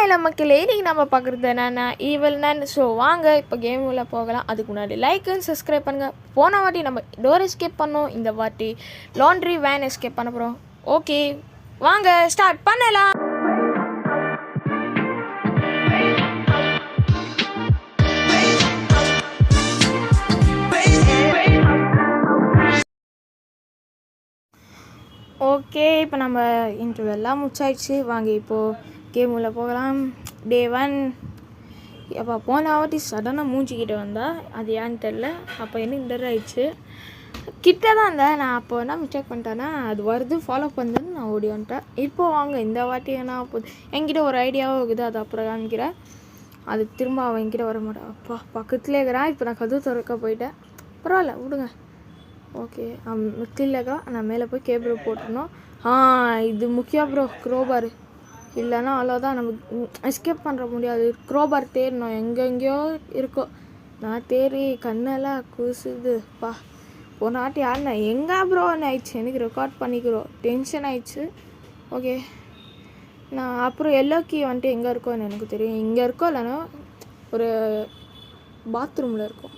இல்லை மக்களே, இன்றைக்கி நம்ம பார்க்குறது என்னென்னா ஈவில் நன். ஸோ வாங்க இப்போ கேம் உள்ள போகலாம். அதுக்கு முன்னாடி லைக் அண்ட் சப்ஸ்கிரைப் பண்ணுங்கள். போன வாட்டி நம்ம டோர் எஸ்கேப் பண்ணோம், இந்த வாட்டி லாண்ட்ரி வேன் எஸ்கேப் பண்ண போகிறோம். ஓகே வாங்க ஸ்டார்ட் பண்ணலாம். ஓகே இப்போ நம்ம இன்டர்வெல்லாம் முடிச்சாயிடுச்சு. வாங்க இப்போது கேம் உள்ள போகலாம். டே 1. அப்போ போன வாட்டி சடனாக மூஞ்சிக்கிட்ட வந்தால் அது ஏன்னு தெரில. அப்போ என்ன இன்டர் ஆயிடுச்சு, கிட்ட தான் இருந்தேன் நான். அப்போ என்ன மிஸ்டேக் பண்ணிட்டேன்னா அது வருது ஃபாலோ பண்ணுதுன்னு நான் ஓடி வந்துட்டேன். இப்போது வாங்க இந்த வாட்டி என்ன போகுது, என்கிட்ட ஒரு ஐடியாவும் இருக்குது, அது அப்புறம் காமிக்கிறேன். அது திரும்ப அவன் என்கிட்ட வர மாட்டான். அப்பா பக்கத்துலேயே இருக்கிறான். இப்போ நான் கதவு திறக்க போயிட்டேன். பரவாயில்ல விடுங்க. ஓகே கீழேக்கா நான் மேலே போய் கேபிள் போட்டுருந்தோம். இது முக்கியம் ப்ரோ, க்ரோபார் இல்லைன்னா அவ்வளோதான், நம்ம எஸ்கேப் பண்ணுற முடியாது. க்ரோபார் தேடணும், எங்கெங்கேயோ இருக்கோ. நான் தேடி கண்ணெல்லாம் குசுதுப்பா. ஒரு நாட்டு யாருண்ணா எங்கே ப்ரோன்னு ஆயிடுச்சு. எனக்கு ரெக்கார்ட் பண்ணிக்கிறோம், டென்ஷன் ஆயிடுச்சு. ஓகே நான் அப்புறம் எல்லோ கீ வந்துட்டு எங்கே இருக்கோன்னு எனக்கு தெரியும். இங்கே இருக்கோ இல்லைன்னா ஒரு பாத்ரூமில் இருக்கும்.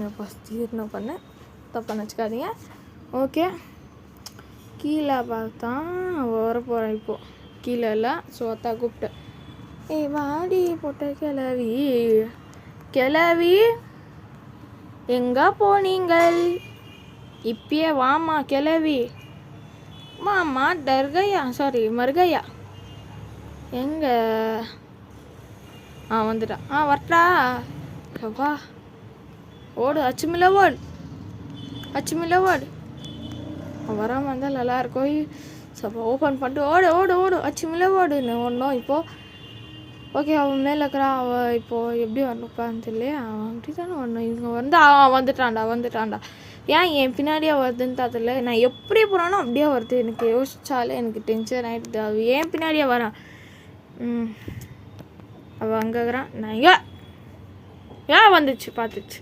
நான் ஃபஸ்ட் நான் பண்ணேன், தப்பாக நினச்சிக்காதீங்க. ஓகே கீழே பார்த்தா வர போகிறேன் இப்போது. கீழே இல்லை, ஸோ அத்தா கூப்பிட்டேன். ஏய் வாடி போட்ட கிளவி கிளவி எங்கே போனீங்கள், இப்பயே வாமா கிளவி. மாமா டர்கையா சாரி மருகையா எங்கே வந்துட்டா. வரட்டா வா ஓடு, அச்சுமில்ல ஓடு, அச்சுமில்ல ஓடு. வராமல் இருந்தால் நல்லாயிருக்கும். சப்போ ஓப்பன் பண்ணிட்டு ஓடு ஓடு ஓடு, அச்சுமில்ல ஓடுன்னு ஒன்றும். இப்போது ஓகே அவன் மேலே இருக்கிறான். அவள் இப்போது எப்படி வரணுப்பான்னு தெரியல. அவன் அப்படி தானே வரணும். இவங்க வந்து வந்துட்டான்டா. ஏன் என் பின்னாடியே வருதுன்னு தெரியல. நான் எப்படி போனாலும் அப்படியே வருது. எனக்கு யோசிச்சாலே எனக்கு டென்ஷன் ஆகிடுது. அவள் ஏன் பின்னாடியே வரான். அவள் அங்கே இருக்கிறான். நான் ஏன் வந்துச்சு பார்த்துச்சு.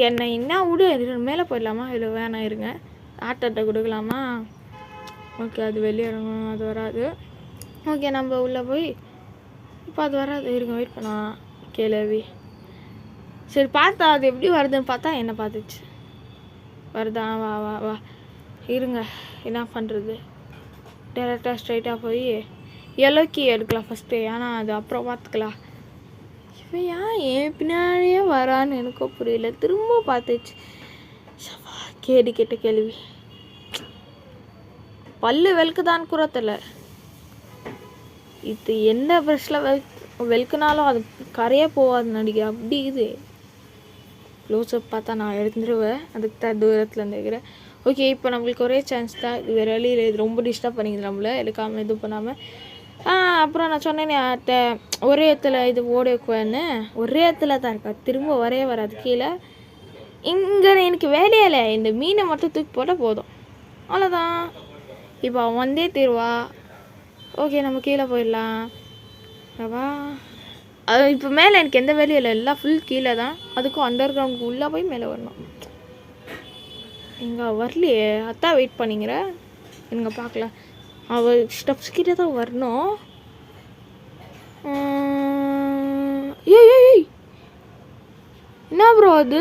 என்னை என்ன விடு, மேலே போயிடலாமா, இல்லை வேணாம் இருங்க ஆட்டத்தை கொடுக்கலாமா. ஓகே அது வெளியே இறங்கணும், அது வராது. ஓகே நம்ம உள்ளே போய் இப்போ அது வராது, இருங்க வெயிட் பண்ணா கேளவி. சரி பார்த்தா அது எப்படி வருதுன்னு பார்த்தா என்ன பார்த்துச்சு. வருதா, வா வா வா இருங்க என்ன பண்ணுறது. டேரெக்டாக ஸ்ட்ரைட்டாக போய் எல்லோ கீ எடுக்கலாம் ஃபஸ்ட்டு, ஏன்னா அது அப்புறம் பார்த்துக்கலாம். இவன் ஏன் பின்னாடியே வரான்னு எனக்கோ புரியல. திரும்ப பார்த்துச்சு. கேடு கேட்ட கேள்வி. பல்லு வெளுக்குதான்னு கூட தெரியல. இது எந்த ப்ரெஷ்ஷில் வெளுக்குனாலும் அது கரையே போகாது நடிக்க. அப்படி இது க்ளோஸ்அப் பார்த்தா நான் எடுத்துருவேன். அதுக்கு தான் தூரத்தில் இருந்துக்கிறேன். ஓகே இப்போ நம்மளுக்கு ஒரே சான்ஸ் தான். இது வேறு வழியில் இது ரொம்ப டிஸ்டர்ப் பண்ணிக்குது நம்மளை, எடுக்காமல் இது பண்ணாமல். அப்புறம் நான் சொன்னேனே ஒரே இடத்துல இது ஓடி வைக்குவேன்னு, ஒரே இடத்துல தான் இருக்கா. திரும்ப வரவே வராது கீழே. இங்கே எனக்கு வேலையே இல்லை, இந்த மீனை மட்டும் தூக்கி போட்டால் போதும், அவ்வளோதான். இப்போ அவன் வந்தே தீருவா. ஓகே நம்ம கீழே போயிடலாம். வா அது இப்போ மேலே எனக்கு எந்த வேலையும் இல்லை, எல்லாம் ஃபுல் கீழே தான். அதுக்கும் அண்டர் கிரவுண்டுக்கு உள்ளே போய் மேலே வரணும். இங்கே வரலையே, அத்தான் வெயிட் பண்ணிங்கிற இங்கே பார்க்கலாம். அவள் ஸ்டெப்ஸ் கிட்டே தான் வரணும். ஏய் என்ன ப்ரோ அது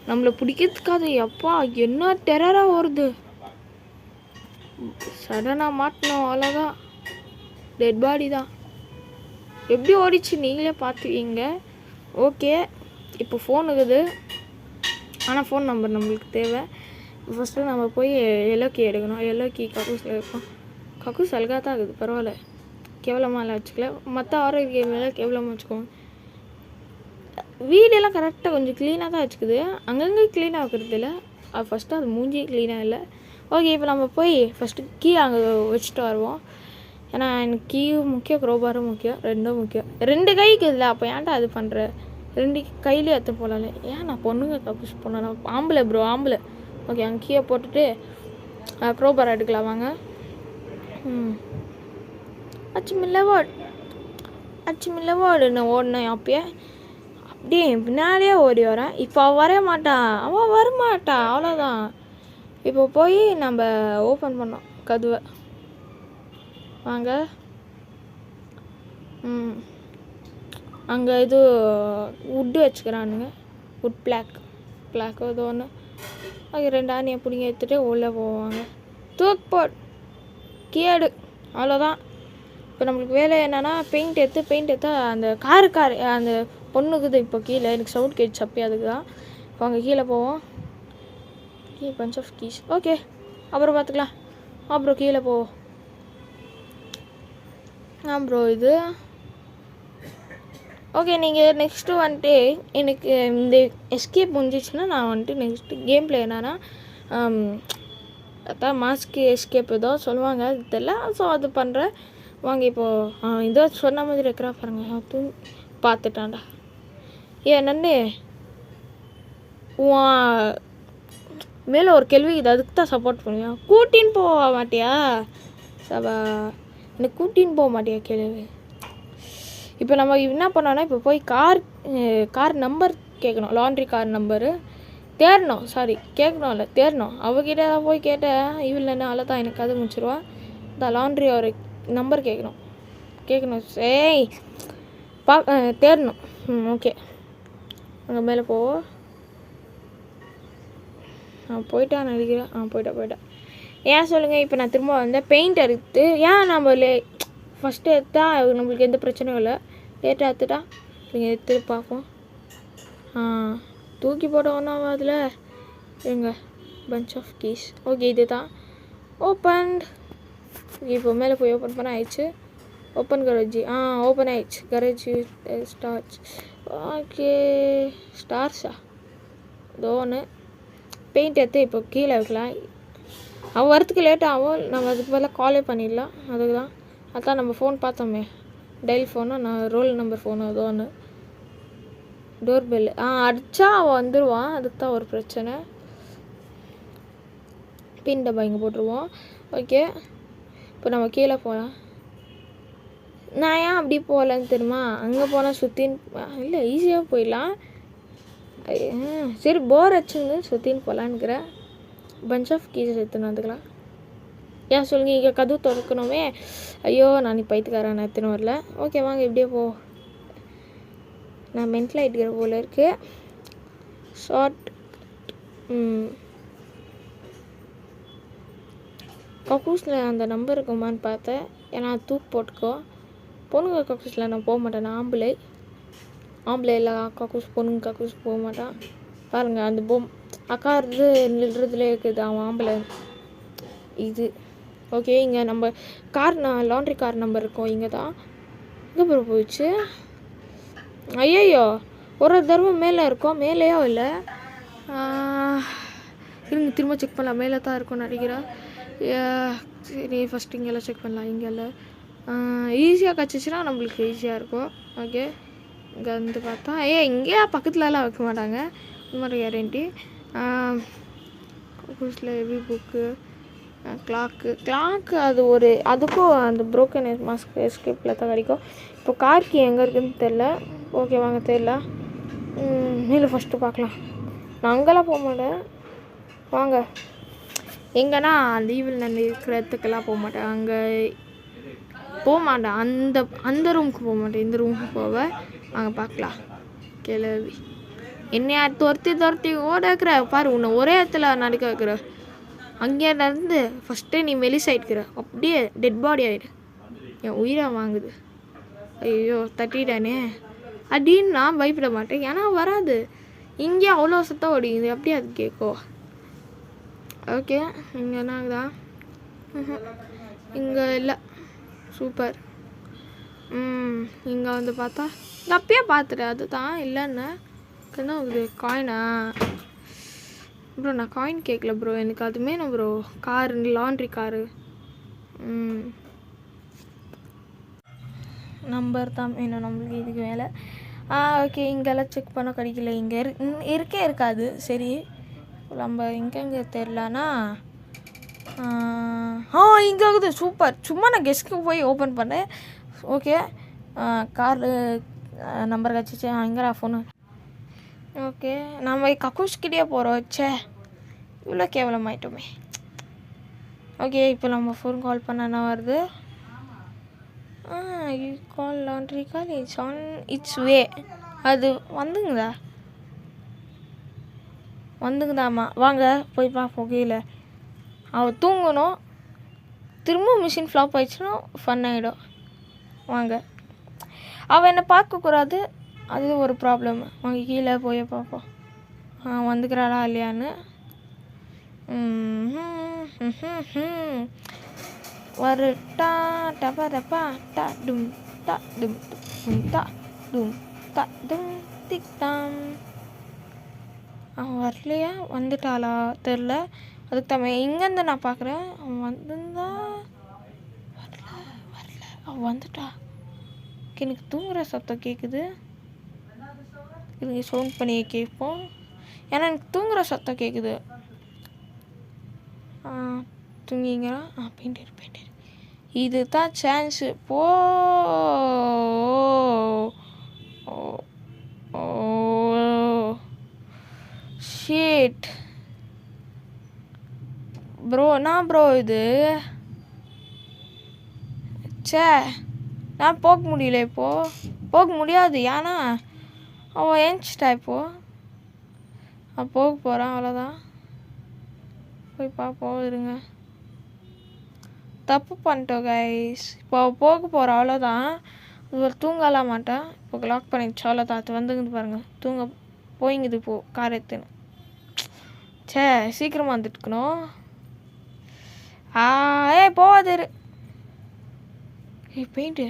நம்மளை பிடிக்கிறதுக்காது. எப்பா என்ன டெரராக வருது. சடனாக மாட்டணும், அவ்வளோதான். டெட் பாடி தான். எப்படி ஓடிச்சு நீங்களே பார்த்துவீங்க. ஓகே இப்போ ஃபோன் இருக்குது, ஆனால் ஃபோன் நம்பர் நம்மளுக்கு தேவை. ஃபஸ்ட்டு நம்ம போய் எல்லோ கீ எடுக்கணும். எல்லோ கீ கக்கூஸில் இருக்கும். கக்கூஸ் அழகாக தான் இருக்குது, பரவாயில்ல, கேவலமாக வச்சுக்கல. மற்ற ஆரோக்கிய கேம்லாம் கேவலமாக வச்சுக்கோங்க. வீடெல்லாம் கரெக்டாக கொஞ்சம் க்ளீனாக தான் வச்சுக்குது, அங்கங்கே க்ளீனாக வைக்கிறது இல்லை. ஃபஸ்ட்டு அது மூஞ்சி க்ளீனாக இல்லை. ஓகே இப்போ நம்ம போய் ஃபஸ்ட்டு கீ அங்கே வச்சுட்டு வருவோம். ஏன்னா எனக்கு கீயும் முக்கியம், க்ரோபாரும் முக்கியம், ரெண்டும் முக்கியம். 2 கைக்கு இல்லை. அப்போ ஏன்டா அது பண்ணுற, 2 கையிலே எடுத்து போகலாம்ல. ஏன் நான் பொண்ணுங்க கக்கூஸ் போனேன், ஆம்பளை ப்ரோ ஆம்பளை. ஓகே அங்கே கீயை போட்டுட்டு க்ரோபார் எடுக்கலாம் வாங்க. அச்சுமில்ல ஓடுன்னு ஓடினேன் அப்பயே. அப்படியே பின்னாடியே ஓடி வரேன். இப்போ அவள் வர மாட்டான், அவள் வரமாட்டான், அவ்வளோதான். இப்போ போய் நம்ம ஓப்பன் பண்ணோம் கதவை. வாங்க. அங்கே இது வுட்டு வச்சுக்கிறானுங்க. வுட் பிளாக் இது ஒன்று. அது 2 ஆணியை பிடிங்க எடுத்துகிட்டு உள்ளே போவாங்க. தூக்கு கேடு. அவ்வளோதான். இப்போ நம்மளுக்கு வேலை என்னென்னா பெயிண்ட் எடுத்தா அந்த கார் அந்த பொண்ணுக்குது இப்போ கீழே எனக்கு சவுண்ட் கேட்ச்சு அப்பயே அதுக்கு தான். இப்போ அங்கே கீழே போவோம். Bunch of keys. ஓகே அப்புறம் பார்த்துக்கலாம். அப்புறம் கீழே போவோம். ப்ரோ இது ஓகே. நீங்கள் நெக்ஸ்ட்டு வந்துட்டு எனக்கு இந்த எஸ்கேப் முடிஞ்சிச்சுன்னா நான் வந்துட்டு நெக்ஸ்ட்டு கேம் பிளே என்னன்னா அதான் மாஸ்க்கு எஸ்கேப் ஏதோ சொல்லுவாங்க அது தெரியல. ஸோ அது பண்ணுறேன். வாங்க இப்போது இதோ சொன்ன மாதிரி இருக்கிறா பாருங்க. பார்த்துட்டான்டா. நன்னு மேலே ஒரு கேள்வி இது அதுக்கு தான் சப்போர்ட் பண்ணுவியா? கூட்டின்னு போக மாட்டியா? சபா எனக்கு கூட்டின்னு போக மாட்டியா கேள்வி. இப்போ நம்ம என்ன பண்ணோன்னா இப்போ போய் கார் நம்பர் கேட்கணும். லாண்ட்ரி கார் நம்பரு தேடணும். தேடணும். அவகிட்ட தான் போய் கேட்டேன். இவள் என்ன அவ்வளோ தான் எனக்கு அது முடிச்சிருவா. இந்த லாண்ட்ரி ஒரு நம்பர் கேட்கணும். சரி தேடணும். ஓகே அங்கே மேலே போவோம். போயிட்டான் நினைக்கிறேன். போயிட்டேன். ஏன் சொல்லுங்கள். இப்போ நான் திரும்ப வந்தேன். பெயிண்ட் எடுத்து ஏன் நம்ம ஃபஸ்ட்டு எடுத்தா நம்மளுக்கு எந்த பிரச்சனையும் இல்லை. லேட்டாக எடுத்துட்டா நீங்கள் எடுத்து பார்ப்போம். தூக்கி போட ஒன்றும் அதில் எங்க பஞ்ச் ஆஃப் கீஸ். ஓகே இது தான் ஓப்பன். இப்போ மேலே போய் ஓப்பன் பண்ண ஆயிடுச்சு. Open courage. ஓப்பன் ஆயிடுச்சு. Courage stars. ஓகே ஸ்டார்ஸா இதோ ஒன்று. பெயிண்ட் எடுத்து இப்போ கீழே வைக்கலாம். அவன் வரத்துக்கு லேட் ஆகும். நம்ம அதுக்கு பதிலாக காலே பண்ணிடலாம். அதுக்கு தான் அதான் நம்ம ஃபோன் பார்த்தோமே. டெல் ஃபோனு நான் ரோல் நம்பர் ஃபோனு ஏதோ ஒன்று. டோர் பெல்லு அடித்தா அவன் வந்துடுவான். அதுக்கு தான் ஒரு பிரச்சனை. பின் டப்பா இங்கே போட்டுருவோம். ஓகே இப்போ நம்ம கீழே போகலாம். நான் ஏன் அப்படி போகலன்னு தெரியுமா? அங்கே போனால் சுற்றின்னு இல்லை ஈஸியாக போயிடலாம். சரி போர் அடிச்சுன்னு சுற்றின்னு போகலான்னுக்கிறேன். பஞ்ச் ஆஃப் கீஸ் எடுத்துன்னு வந்துக்கலாம். ஏன் சொல்லுங்க. இங்கே கதவு திறக்கணுமே. ஐயோ நான் பைத்துக்காரன் நான் எடுத்துன்னு வரல. ஓகே வாங்க இப்படியே போ. நான் மென்டல் ஆகிட்டுக்கிற போல் இருக்குது. ஷார்ட் கக்கூஸில் அந்த நம்பர் இருக்குமான்னு பார்த்தேன். ஏன்னா தூக்கு போட்டுக்கோ. பொண்ணுங்க கக்கூஸில் நான் போக மாட்டேன். நான் ஆம்பளை இல்லை கக்கூஸ். பொண்ணுங்க கக்கூஸ் போக மாட்டான். பாருங்கள் அந்த அக்கா நில்றதுலே இருக்குது. அவன் ஆம்பளை இது. ஓகே இங்கே நம்ம லாண்ட்ரி கார் நம்பர் இருக்கும். இங்கே தான் எங்கே போயிடுச்சு. ஐயோ ஒரு தடவை மேலே இருக்கும். மேலேயோ இல்லை. இருங்க திரும்ப செக் பண்ணலாம். மேலே தான் இருக்கும்னு நினைக்கிறேன். சரி ஃபஸ்ட்டு இங்கெல்லாம் செக் பண்ணலாம். இங்கெல்லாம் ஈஸியாக கிடச்சிச்சின்னா நம்மளுக்கு ஈஸியாக இருக்கும். ஓகே இங்கே வந்து பார்த்தா இங்கேயா பக்கத்துலலாம் வைக்க மாட்டாங்க. இந்த மாதிரி கேரண்டி. புக்ஸில் ஹெவி புக்கு கிளாக்கு அது அதுக்கும் அந்த ப்ரோக்கன் மாஸ்க் எஸ்கேப்பில் தான் கிடைக்கும். இப்போ கார்க்கு எங்கே இருக்குதுன்னு தெரில. ஓகே வாங்க தெரில. மேலே ஃபஸ்ட்டு பார்க்கலாம். நான் அங்கெல்லாம் போக மாட்டேன். வாங்க எங்கன்னா லீவில் நான் இருக்கிற இடத்துக்கெல்லாம் போக மாட்டேன். அங்கே போக மாட்டேன். அந்த ரூமுக்கு போக மாட்டேன். இந்த ரூமுக்கு போவேன். வாங்க பார்க்கலாம். கிளவி என்னையா துரத்தி ஓடக்கிற பாரு. உன்னை ஒரே இடத்துல நடக்க வைக்கிற. அங்கே நடந்து ஃபஸ்ட்டே நீ மெலிசாயிட்டுக்கிற. அப்படியே டெட் பாடி ஆகிடு. என் உயிராக வாங்குது. ஐயோ தட்டிட்டானே அப்படின்னு நான் பயப்பட மாட்டேன். ஏன்னா வராது. இங்கே அவ்வளோ சத்தம் ஓடிக்குது. அப்படியே அது கேட்கும். ஓகே இங்கே என்னதான் இங்கே இல்லை. சூப்பர். இங்கே வந்து பார்த்தா இங்கே அப்பயே பார்த்துட்டேன். அதுதான் இல்லைன்னு என்ன ஒரு காயினா ப்ரோ? நான் காயின் கேட்கல ப்ரோ. எனக்கு அதுமே நான் bro car laundry car number தான் வேணும் நம்மளுக்கு இதுக்கு மேலே. ஓகே இங்கெல்லாம் செக் பண்ண கிடைக்கல. இங்கே இருக்காது. சரி நம்ம எங்கெங்கே தெரிலனா இங்கே ஆகுது. சூப்பர். சும்மா நான் கெஸ்ட்டுக்கு போய் ஓப்பன் பண்ணேன். ஓகே கார் நம்பர் கிடச்சிச்சு. எங்கடா ஃபோனு? ஓகே நம்ம கக்கூஸ்கிட்டே போகிறோம். சே இவ்வளோ கேவலமாயிட்டோமே. ஓகே இப்போ நம்ம ஃபோன் கால் பண்ண என்ன வருது? You call laundry call it's on its way. அது வந்துங்குதாம்மா. வாங்க போய் பார்ப்போம். கீழே அவள் தூங்கணும். திரும்ப மிஷின் ஃப்ளாப் ஆயிடுச்சுன்னா ஃபன் ஆகிடும். வாங்க, அவள் என்னை பார்க்கக்கூடாது, அது ஒரு ப்ராப்ளம். வாங்க கீழே போய் பார்ப்போம் வந்துக்கிறாளா இல்லையான்னு. வரட்டா டப்பா டப்பா டா டும் டா டும் டும் டா டும் டா டும் டிக் டாம். அவன் வரலையா, வந்துட்டாளா தெரில. அதுக்கு தான் இங்கேருந்து நான் பார்க்குறேன். அவன் வந்துருந்தா வரல அவன் வந்துட்டா. எனக்கு தூங்குற சத்தம் கேட்குது. இதுங்க சவுண்ட் பண்ணி கேட்போம். ஏன்னா எனக்கு தூங்குற சத்தம் கேட்குது. தூங்கிங்களா? பெயிண்டர் இது தான் சான்ஸு. போ ஷீட் ப்ரோ. நான் ப்ரோ இது நான் போக முடியல. இப்போது போக முடியாது. ஏன்னா அவன் ஏஞ்சிட்டா. இப்போது போக போகிறான். அவ்வளோதான். போய் பார்ப்போம். இருங்க, தப்பு பண்ணிட்டோம் கைஸ். இப்போ போக போகிறோம். அவ்வளோதான். இவர் தூங்கலாம் மாட்டேன். இப்போ லாக் பண்ணிடுச்சு. அவ்வளோதான். அது வந்துங்குது பாருங்கள். தூங்க போயிங்குது. போ கார் எடுத்துன்னு. சீக்கிரமாக வந்துட்டுக்கணும். போவாது. Paint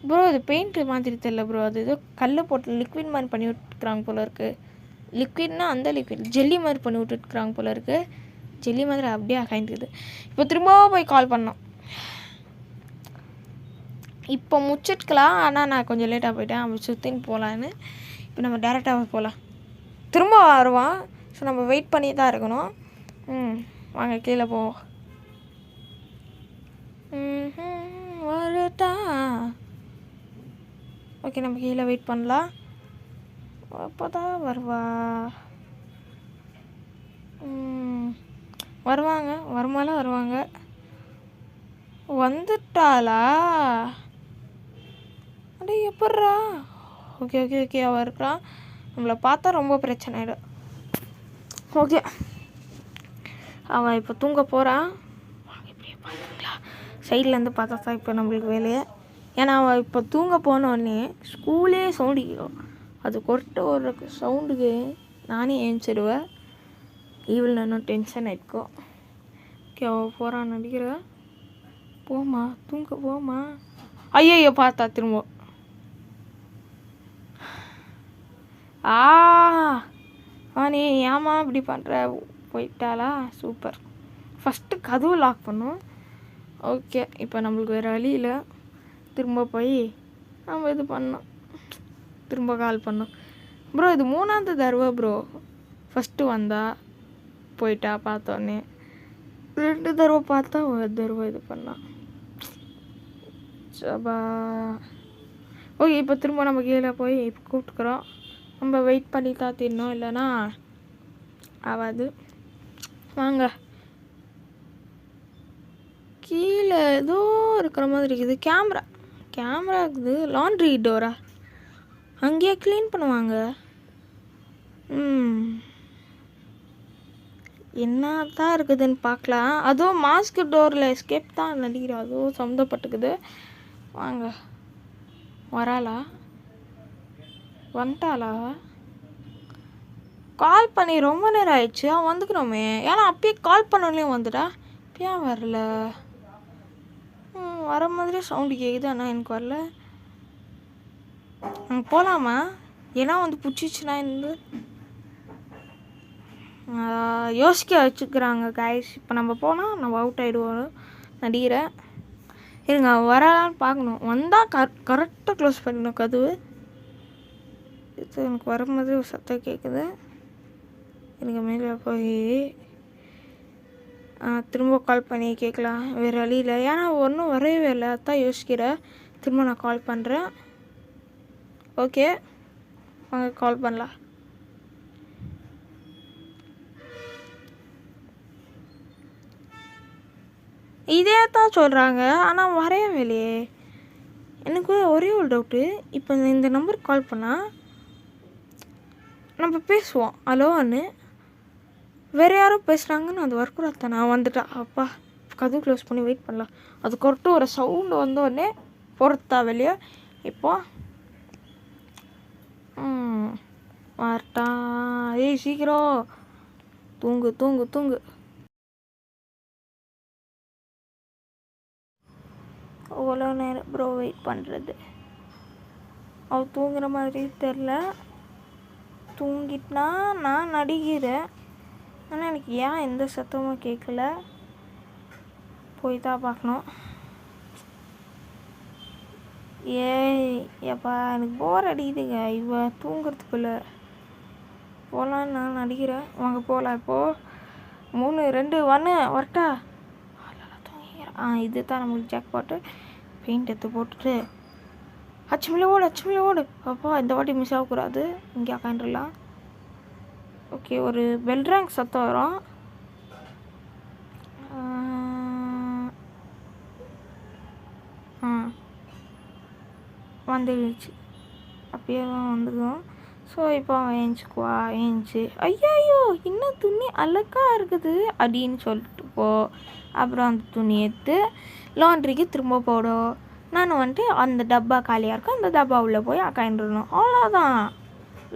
bro. இது பெயிண்ட்டு மாதிரி தெரியல ப்ரோ. அது ஏதோ கல் போட்டு லிக்விட் மாதிரி பண்ணி விட்டுருக்குறாங்க போல இருக்குது. லிக்விட்னா அந்த லிக்விட் ஜெல்லி மாதிரி பண்ணி விட்டுருக்குறாங்க போல இருக்குது. ஜெல்லி மாதிரி அப்படியே காய்ந்துக்குது. இப்போ திரும்பவும் போய் கால் பண்ணோம். இப்போ முடிச்சிட்டுக்கலாம். ஆனால் நான் கொஞ்சம் லேட்டாக போயிட்டேன். அவன் சுற்றின்னு போகலான்னு. இப்போ நம்ம டேரெக்டாக போகலாம். திரும்ப வருவான். ஸோ நம்ம வெயிட் பண்ணி தான் இருக்கணும். வாங்க கீழே போவோம். வரட்டா. ஓகே, நம்ம கீழே வெயிட் பண்ணலாம். அப்போ தான் வருவாங்க. வந்துட்டாளா? அடே எப்பட்றா? ஓகே அவள் இருக்கிறான். நம்மளை பார்த்தா ரொம்ப பிரச்சனை ஆகிடும். ஓகே, அவன் இப்போ தூங்க போகிறான். இப்படியே பார்த்துங்களா? சைட்லேருந்து பார்த்தா தான் இப்போ நம்மளுக்கு வேலையே. ஏன்னா அவன் இப்போ தூங்க போனோடனே ஸ்கூலே சவுண்டு கேட்கும். அது கொட்ட ஒரு சவுண்டுக்கு நானே ஏஞ்சிடுவேன். ஈவில் இன்னும் டென்ஷன் ஆகிருக்கும். ஓகே, அவள் போகிறான் நடிக்கிற. போமா, தூங்க போமா. ஐயோ பார்த்தா திரும்ப. நீ ஏமா இப்படி பண்ணுற? போயிட்டாளா? சூப்பர். ஃபஸ்ட்டு கதவு லாக் பண்ணும். ஓகே, இப்போ நம்மளுக்கு வேறு வழி இல்லை. திரும்ப போய் நம்ம இது பண்ணோம். திரும்ப கால் பண்ணோம். ப்ரோ இது 3ஆவது தடவை ப்ரோ. ஃபஸ்ட்டு வந்தா போயிட்டா பார்த்தோன்னே. 2 தடவை பார்த்தா ஒரு தடவை இது பண்ணான். சபா. ஓகே, இப்போ திரும்ப நம்ம கீழே போய் இப்போ கூப்பிட்டுக்குறோம். நம்ம வெயிட் பண்ணி தான் தின்னோம், இல்லைன்னா ஆகாது. வாங்க, கீழே ஏதோ இருக்கிற மாதிரி இருக்குது. கேமரா இருக்குது. Laundry Dora? அங்கேயே க்ளீன் பண்ணுவாங்க. என்ன தான் இருக்குதுன்னு பார்க்கலாம். அதுவும் மாஸ்க் டோரில் எஸ்கேப் தான் நடிக்கிறோம். அதுவும் சம்மந்தப்பட்டுக்குது. வாங்க. வராளா? வந்துட்டாளா? கால் பண்ணி ரொம்ப நேரம் ஆயிடுச்சு. அவன் வந்துக்கணுமே. ஏன்னா அப்பயே கால் பண்ணோன்னே வந்துட்டா. இப்போயே வரல. வர மாதிரி சவுண்டு கேட்குது. ஆனால் எனக்கு வரல. அங்கே போகலாமா? ஏன்னா வந்து பிடிச்சிச்சுன்னா இருந்து யோசிக்க வச்சுக்கிறாங்க கைஸ். இப்போ நம்ம போனால் நம்ம அவுட் ஆகிடுவோம் நடிக்கிறேன். இருங்க, வரான்னு பார்க்கணும். வந்தால் கரெக்டாக க்ளோஸ் பண்ணிடணும் கதவு. இது எனக்கு வர மாதிரி ஒரு சத்தம் கேட்குது. எனக்கு மேலே போய் திரும்ப கால் பண்ணி கேட்கலாம். வேறு வழி இல்லை. ஏன்னா ஒன்றும் வரவே இல்லை. அதான் யோசிக்கிறேன். திரும்ப நான் கால் பண்ணுறேன். ஓகே, வாங்க கால் பண்ணலாம். இதே தான் சொல்கிறாங்க, ஆனால் வரையவே இல்லையே. எனக்கு ஒரே ஒரு டவுட்டு, இப்போ இந்த நம்பருக்கு கால் பண்ணால் நம்ம பேசுவோம் ஹலோன்னு, வேறு யாரோ பேசுகிறாங்கன்னு அது வரக்கூடாது. நான் வந்துட்டேன், அப்பா கதவு க்ளோஸ் பண்ணி வெயிட் பண்ணலாம். அது கொரட்டு ஒரு சவுண்டு வந்தோடனே பொறுத்தா வெளியே. இப்போ வரட்டா, ஏய் சீக்கிரம் தூங்கு தூங்கு தூங்கு. அவ்வளோ நேரம் ப்ரோ வெயிட் பண்ணுறது. அவள் தூங்குற மாதிரி தெரில. தூங்கிட்டுனா நான் நடிக்கிறேன், ஆனால் எனக்கு ஏன் எந்த சத்தமும் கேட்கல. போய் தான் பார்க்கணும். ஏய் எப்பா எனக்கு போர் அடிக்குதுங்க இவ தூங்குறதுக்குள்ள. போகலான்னு நான் நடிக்கிறேன். வாங்க போகலாம். இப்போது 3 2 1 வரட்டா. தூங்கிக்கிறேன். இது தான் நம்மளுக்கு ஜாக் பாட்டு. பெயிண்ட் எடுத்து போட்டுட்டு அச்சுமில்ல ஓடு. அப்பா இந்த வாட்டி மிஸ் ஆகக்கூடாது. இங்கே உக்காந்துடலாம். ஓகே, ஒரு பெல் ரேங்க் சத்தம் வரும். வந்துடுச்சு, அப்பயே வந்துடும். ஸோ இப்போ அவன் ஏஞ்சிக்குவா. ஏஞ்சி ஐயோ இன்னும் துணி அழகாக இருக்குது அப்படின்னு சொல்லிட்டு போ. அப்புறம் அந்த துணி எடுத்து லாண்ட்ரிக்கு திரும்ப போடும். நான் வந்துட்டு அந்த டப்பா காலியாக இருக்கும், அந்த டப்பா உள்ளே போய் அக்காயின்றணும். அவ்வளோதான்,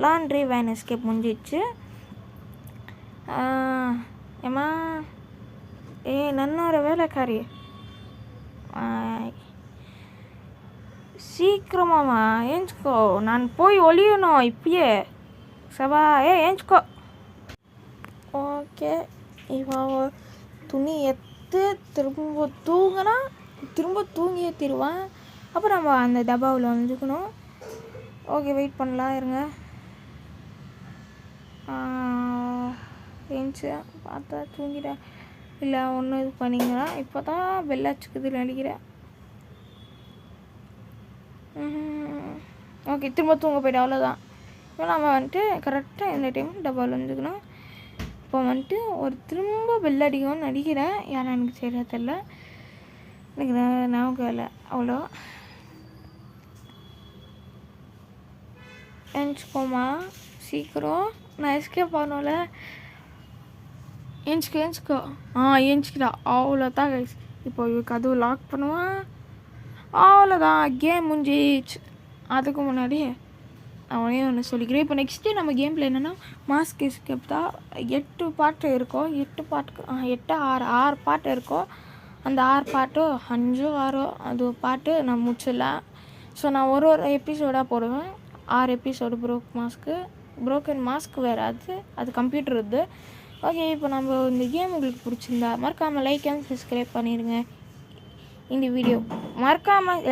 லாண்ட்ரி வேன் எஸ்கேப் முடிஞ்சிடுச்சு. ஏம்மா நன்னோட வேலைக்காரி சீக்கிரமாம்மா ஏஞ்சிக்கோ, நான் போய் ஒளியணும் இப்பயே. சபா ஏஞ்சிக்கோ. ஓகே, இப்போ துணி எடுத்து திரும்ப தூங்கினா திரும்ப தூங்கியே தருவான். அப்புறம் நம்ம அந்த டப்பாவில் வந்துக்கணும். ஓகே, வெயிட் பண்ணலாம் இருங்க. ஏஞ்சி பார்த்தா தூங்கிட்டேன். இல்லை ஒன்றும் இது பண்ணிங்கன்னா இப்போ தான் பெல்லாச்சுக்குது நினைக்கிறேன். ஓகே, திரும்ப தூங்க போய்ட்டு அவ்வளோதான். இப்போ நம்ம வந்துட்டு கரெக்டாக இந்த டைம் டப்பாவில் வந்துக்கணும். இப்போ வந்துட்டு ஒரு திரும்ப பெல் அடிக்கும்னு நடிக்கிறேன். யாரும் எனக்கு சரியாக தெரில, எனக்கு ஞாபகம் இல்லை அவ்வளோ. ஏஞ்சிக்கோமா சீக்கிரம், நான் எஸ்கேப் ஆகணும்ல. ஏஞ்சிக்கோ. ஏஞ்சிக்கிட்டா. அவ்வளோதான் கைஸ். இப்போ கதவு லாக் பண்ணுவான். அவ்வளோதான், கேம் முடிஞ்சிச்சு. அதுக்கு முன்னாடி அவனே ஒன்று சொல்லிக்கிறேன். இப்போ நெக்ஸ்ட்டு நம்ம கேமில் என்னென்னா மாஸ்க் எஸ்கேப் தான். 8 பாட்டு இருக்கும். 8 பாட்டுக்கு 8 6 பாட்டு இருக்கும். அந்த 6 பாட்டோ 5 6 அது பாட்டு நான் முடிச்சிடலாம். ஸோ நான் ஒரு எபிசோடாக போடுவேன். 6 எபிசோடு ப்ரோக்கன் மாஸ்க் வேறு. அது கம்ப்யூட்டர் இது. ஓகே, இப்போ நம்ம இந்த கேம் உங்களுக்கு பிடிச்சிருந்தா மறக்காமல் லைக் அண்ட் சப்ஸ்கிரைப் பண்ணிடுங்க. இந்த வீடியோ மறக்காமல்